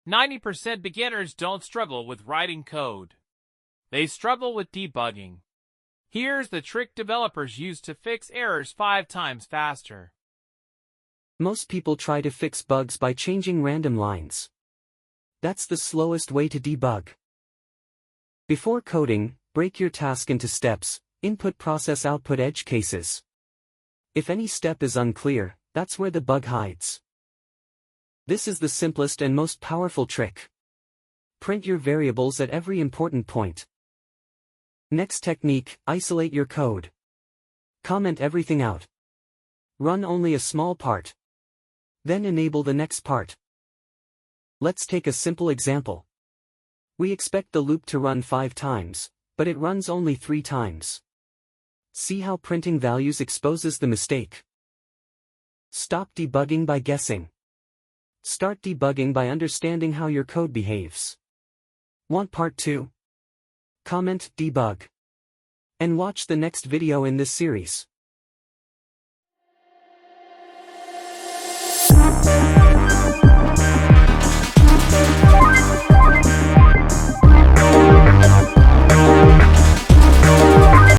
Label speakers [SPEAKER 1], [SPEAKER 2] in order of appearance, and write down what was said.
[SPEAKER 1] 90% beginners don't struggle with writing code. They struggle with debugging. Here's the trick developers use to fix errors 5 times faster.
[SPEAKER 2] Most people try to fix bugs by changing random lines. That's the slowest way to debug. Before coding, break your task into steps: input, process, output, edge cases. If any step is unclear, that's where the bug hides. This is the simplest and most powerful trick. Print your variables at every important point. Next technique: isolate your code. Comment everything out. Run only a small part. Then enable the next part. Let's take a simple example. We expect the loop to run 5 times, but it runs only 3 times. See how printing values exposes the mistake. Stop debugging by guessing. Start debugging by understanding how your code behaves. Want part 2? Comment debug. And watch the next video in this series.